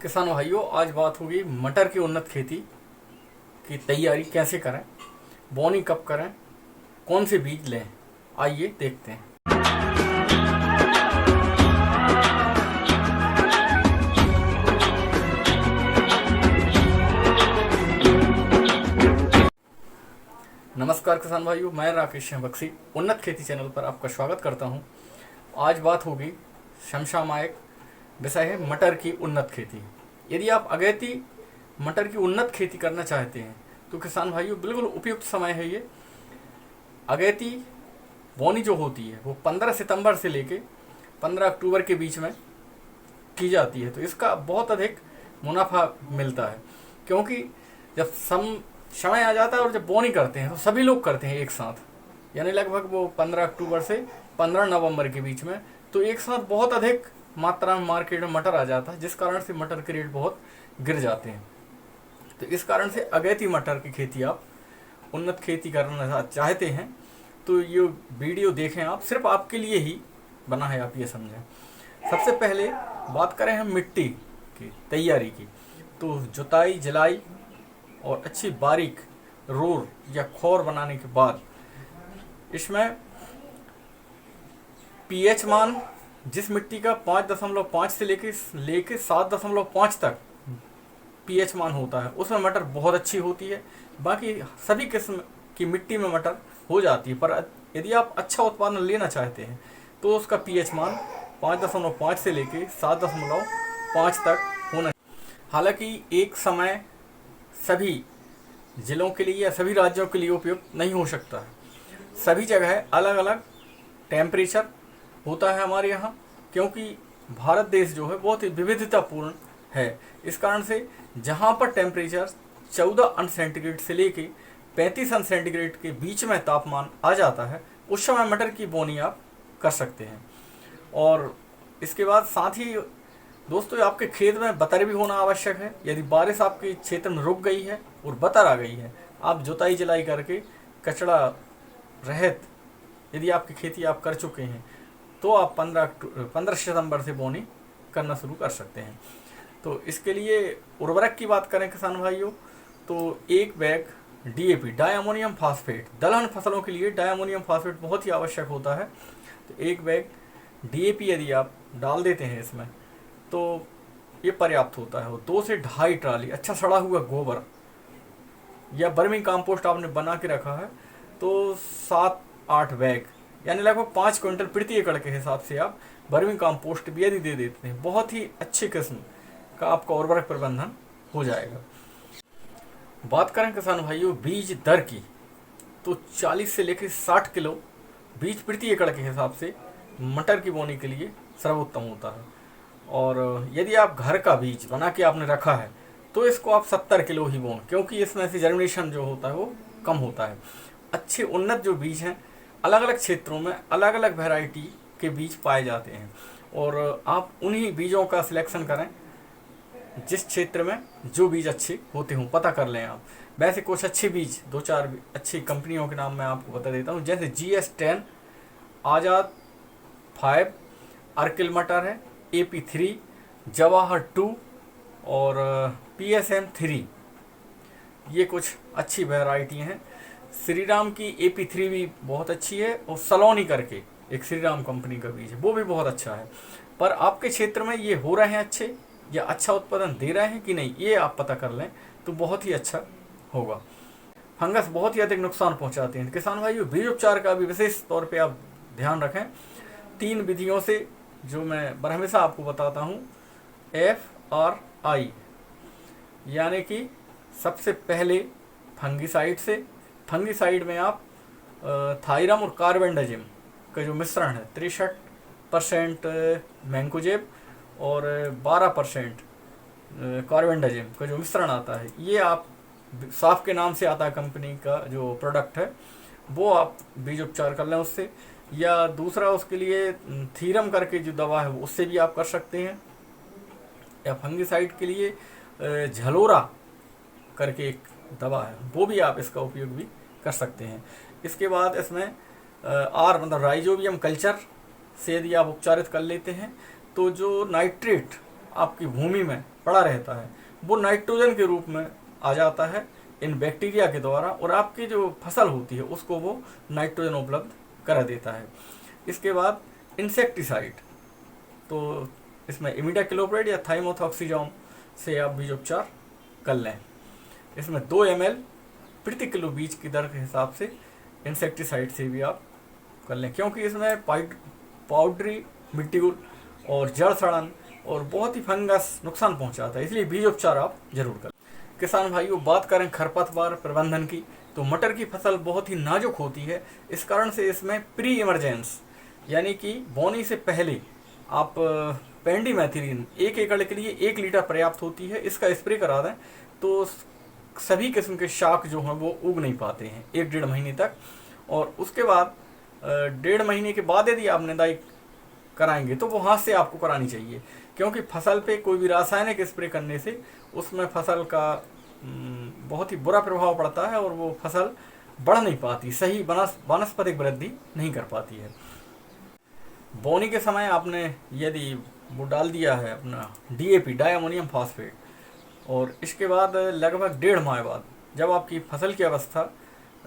किसान भाइयों, आज बात होगी मटर की उन्नत खेती की तैयारी कैसे करें, बोनी कब करें, कौन से बीज लें। आइए देखते हैं। नमस्कार किसान भाइयों, मैं राकेश बक्सी उन्नत खेती चैनल पर आपका स्वागत करता हूं। आज बात होगी समसामयिक विषय है मटर की उन्नत खेती। यदि आप अगेती मटर की उन्नत खेती करना चाहते हैं तो किसान भाइयों बिल्कुल उपयुक्त समय है ये। अगेती बोनी जो होती है वो 15 सितंबर से लेके 15 अक्टूबर के बीच में की जाती है, तो इसका बहुत अधिक मुनाफा मिलता है, क्योंकि जब समय आ जाता है और जब बोनी करते हैं तो सभी लोग करते हैं एक साथ, यानी लगभग वो 15 अक्टूबर से 15 नवंबर के बीच में, तो एक साथ बहुत अधिक मात्रा में मार्केट में मटर आ जाता है, जिस कारण से मटर के रेट बहुत गिर जाते हैं। तो इस कारण से अगेती मटर की खेती आप उन्नत खेती करना चाहते हैं तो ये वीडियो देखें आप, सिर्फ आपके लिए ही बना है, आप ये समझें। सबसे पहले बात करें हम मिट्टी की तैयारी की, तो जुताई जलाई और अच्छी बारीक रोर या खोर बनाने के बाद इसमें पीएच मान जिस मिट्टी का 5.5 से लेके 7.5 तक पीएच मान होता है, उसमें मटर बहुत अच्छी होती है। बाकी सभी किस्म की मिट्टी में मटर हो जाती है, पर यदि आप अच्छा उत्पादन लेना चाहते हैं तो उसका पीएच मान 5.5 से लेके 7.5 तक होना। हालांकि एक समय सभी जिलों के लिए या सभी राज्यों के लिए उपयुक्त नहीं हो सकता है। सभी जगह अलग अलग टेम्परेचर होता है हमारे यहाँ, क्योंकि भारत देश जो है बहुत ही विविधतापूर्ण है। इस कारण से जहाँ पर टेम्परेचर 14 अंश सेंटीग्रेड से लेके 35 अंश सेंटीग्रेड के बीच में तापमान आ जाता है, उस समय मटर की बोनी आप कर सकते हैं। और इसके बाद साथ ही दोस्तों, आपके खेत में बतर भी होना आवश्यक है। यदि बारिश आपके क्षेत्र में रुक गई है और बतर आ गई है, आप जुताई जलाई करके कचड़ा रहित यदि आपकी खेती आप कर चुके हैं तो आप 15 सितंबर से बोनी करना शुरू कर सकते हैं। तो इसके लिए उर्वरक की बात करें किसान भाइयों, तो एक bag DAP di ammonium phosphate, दलहन फसलों के लिए डाई अमोनियम फास्फेट बहुत ही आवश्यक होता है। तो एक बैग डीएपी यदि आप डाल देते हैं इसमें तो ये पर्याप्त होता है। 2 से 2.5 ट्राली अच्छा सड़ा हुआ गोबर या बर्मी कंपोस्ट आपने बना के रखा है तो 7-8 बैग यानी लगभग 5 क्विंटल प्रति एकड़ के हिसाब से आप बर्मी कंपोस्ट भी यदि दे देते हैं, बहुत ही अच्छी किस्म का आपका उर्वरक प्रबंधन हो जाएगा। बात करें किसान भाइयों बीज दर की, तो 40 से लेकर 60 किलो बीज प्रति एकड़ के हिसाब से मटर की बोनी के लिए सर्वोत्तम होता है। और यदि आप घर का बीज बना के आपने रखा है तो इसको आप 70 किलो ही बोन, क्योंकि इसमें से जर्मिनेशन जो होता है वो कम होता है। अच्छे उन्नत जो बीज हैं अलग अलग क्षेत्रों में अलग अलग वैरायटी के बीज पाए जाते हैं, और आप उन्हीं बीजों का सिलेक्शन करें जिस क्षेत्र में जो बीज अच्छे होते हों, पता कर लें आप। वैसे कुछ अच्छे बीज 2-4 अच्छी कंपनियों के नाम मैं आपको बता देता हूँ, जैसे GS10, आज़ाद 5, अर्किल मटर है, AP3, जवाहर 2 और PSM 3, ये कुछ अच्छी वैरायटी हैं। श्री राम की AP3 भी बहुत अच्छी है, और सलोनी करके एक श्री राम कंपनी का बीज है, वो भी बहुत अच्छा है। पर आपके क्षेत्र में ये हो रहे हैं अच्छे या अच्छा उत्पादन दे रहे हैं कि नहीं, ये आप पता कर लें तो बहुत ही अच्छा होगा। फंगस बहुत ही अधिक नुकसान पहुंचाते हैं किसान भाइयों, बीज उपचार का भी विशेष तौर पे आप ध्यान रखें। 3 विधियों से जो मैं हमेशा आपको बताता हूँ, FRI, यानी कि सबसे पहले फंगिसाइड से, फंगिसाइड में आप थायरम और कार्बेंडाजिम का जो मिश्रण है 63% मैंकोजेब और 12% कार्बेंडाजिम का जो मिश्रण आता है, ये आप साफ के नाम से आता है कंपनी का जो प्रोडक्ट है, वो आप बीज उपचार कर लें उससे। या दूसरा उसके लिए थीरम करके जो दवा है उससे भी आप कर सकते हैं। या फंगिसाइड के लिए झलोरा करके एक दवा है, वो भी आप इसका उपयोग भी कर सकते हैं। इसके बाद इसमें मतलब राइजोबियम कल्चर से यदि आप उपचारित कर लेते हैं तो जो नाइट्रेट आपकी भूमि में पड़ा रहता है वो नाइट्रोजन के रूप में आ जाता है इन बैक्टीरिया के द्वारा, और आपकी जो फसल होती है उसको वो नाइट्रोजन उपलब्ध करा देता है। इसके बाद इंसेक्टिसाइड, तो इसमें इमिडाक्लोप्रिड या थाइमोथॉक्सिजोम से आप बीज उपचार कर लें। इसमें 2 ml प्रति किलो बीज की दर के हिसाब से इंसेक्टिसाइड से भी आप कर लें, क्योंकि इसमें पाउडरी मिट्टी और जड़ सड़न और बहुत ही फंगस नुकसान पहुंचाता है, इसलिए बीज उपचार आप जरूर करें। किसान भाइयों, बात करें खरपतवार प्रबंधन की, तो मटर की फसल बहुत ही नाजुक होती है। इस कारण से इसमें प्री इमरजेंस यानी कि बोनी से पहले आप पेंडीमेथिलीन 1 एकड़ के लिए 1 लीटर पर्याप्त होती है, इसका स्प्रे करा दें तो सभी किस्म के शाक जो हैं वो उग नहीं पाते हैं 1-1.5 महीने तक। और उसके बाद 1.5 महीने के बाद यदि आप निदाई कराएंगे तो वो हाथ से आपको करानी चाहिए, क्योंकि फसल पे कोई भी रासायनिक स्प्रे करने से उसमें फसल का बहुत ही बुरा प्रभाव पड़ता है और वो फसल बढ़ नहीं पाती, सही वानस्पतिक वृद्धि नहीं कर पाती है। बोनी के समय आपने यदि वो डाल दिया है अपना DAP डाई अमोनियम फॉस्फेट, और इसके बाद लगभग 1.5 माह बाद जब आपकी फसल की अवस्था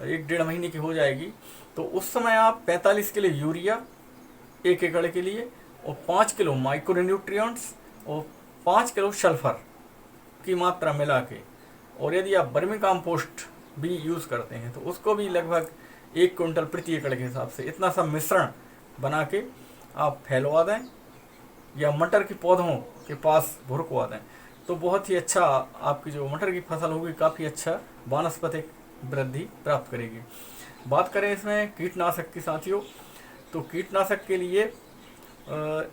1-1.5 महीने की हो जाएगी, तो उस समय आप 45 किलो यूरिया 1 एकड़ के लिए और 5 किलो माइक्रोन्यूट्रिएंट्स और 5 किलो सल्फर की मात्रा मिला के, और यदि आप वर्मी कंपोस्ट भी यूज़ करते हैं तो उसको भी लगभग 1 क्विंटल प्रति एकड़ के हिसाब से इतना सा मिश्रण बना के आप फैलवा दें या मटर के पौधों के पास भुरकवा दें, तो बहुत ही अच्छा आपकी जो मटर की फसल होगी काफ़ी अच्छा वानस्पतिक वृद्धि प्राप्त करेगी। बात करें इसमें कीटनाशक की साथियों, तो कीटनाशक के लिए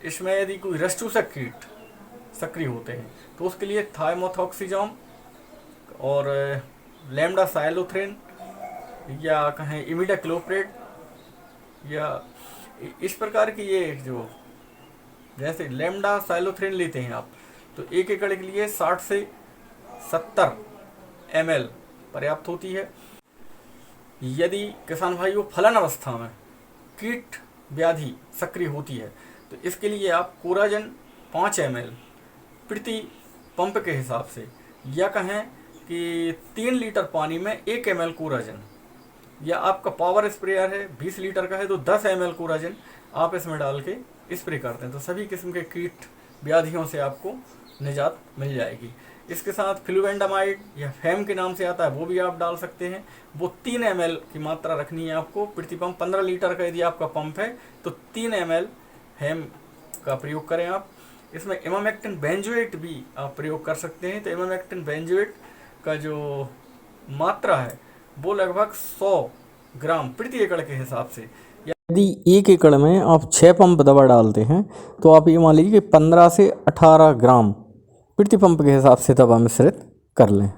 इसमें यदि कोई रसचूसक कीट सक्रिय होते हैं तो उसके लिए थाइमोथॉक्सिजोम और लैम्डासाइलोथ्रिन या कहें इमिडाक्लोप्रिड या इस प्रकार की, ये जो जैसे लैम्डासाइलोथ्रिन लेते हैं आप तो 1 एकड़ के लिए 60 से 70 ml पर्याप्त होती है। यदि किसान भाइयों फलन अवस्था में कीट व्याधि सक्रिय होती है तो इसके लिए आप कोराजन 5 ml प्रति पंप के हिसाब से, या कहें कि 3 लीटर पानी में 1 ml कोराजन, या आपका पावर स्प्रेयर है 20 लीटर का है तो 10 ml कोराजन आप इसमें डाल के स्प्रे करते हैं, तो सभी किस्म के कीट व्याधियों से आपको निजात मिल जाएगी। इसके साथ फ्लुवेंडामाइड या फैम के नाम से आता है वो भी आप डाल सकते हैं। वो 3 ml की मात्रा रखनी है आपको प्रति पंप। 15 लीटर का यदि आपका पंप है तो 3 ml फैम का प्रयोग करें आप। इसमें इमामेक्टिन बेंजोएट भी आप प्रयोग कर सकते हैं। तो इमामेक्टिन बेंजोएट का जो मात्रा है वो लगभग 100 ग्राम प्रति एकड़ के हिसाब से, यदि 1 एकड़ में आप 6 पंप दवा डालते हैं तो आप ये मान लीजिए कि 15 से 18 ग्राम प्रति पंप के हिसाब से दवा मिश्रित कर लें।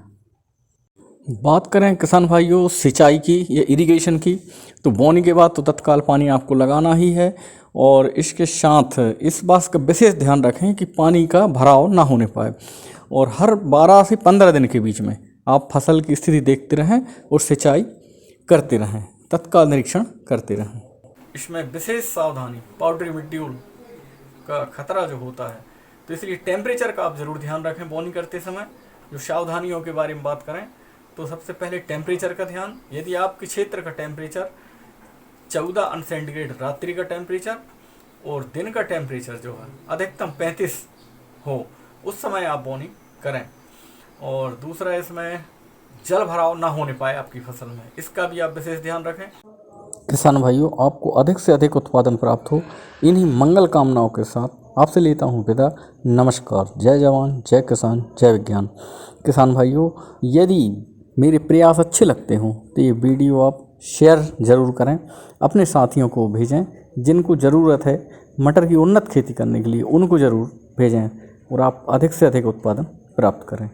बात करें किसान भाइयों सिंचाई की या इरिगेशन की, तो बोनी के बाद तो तत्काल पानी आपको लगाना ही है, और इसके साथ इस बात का विशेष ध्यान रखें कि पानी का भराव ना होने पाए, और हर 12 से 15 दिन के बीच में आप फसल की स्थिति देखते रहें और सिंचाई करते रहें, तत्काल निरीक्षण करते रहें। इसमें विशेष सावधानी पाउडरी मिट्यूल का खतरा जो होता है, तो इसलिए टेम्परेचर का आप ज़रूर ध्यान रखें बोनी करते समय। जो सावधानियों के बारे में बात करें तो सबसे पहले टेम्परेचर का ध्यान। यदि आपके क्षेत्र का टेम्परेचर 14 अंश सेंटीग्रेड रात्रि का टेम्परेचर और दिन का टेम्परेचर जो है अधिकतम 35 हो, उस समय आप बोनी करें। और दूसरा, इसमें जल भराव ना होने पाए आपकी फसल में, इसका भी आप विशेष ध्यान रखें। किसान भाइयों, आपको अधिक से अधिक उत्पादन प्राप्त हो, इन्हीं मंगल कामनाओं के साथ आपसे लेता हूँ विदा। नमस्कार। जय जवान, जय किसान, जय विज्ञान। किसान भाइयों, यदि मेरे प्रयास अच्छे लगते हों तो ये वीडियो आप शेयर ज़रूर करें, अपने साथियों को भेजें जिनको ज़रूरत है मटर की उन्नत खेती करने के लिए, उनको ज़रूर भेजें और आप अधिक से अधिक उत्पादन प्राप्त करें।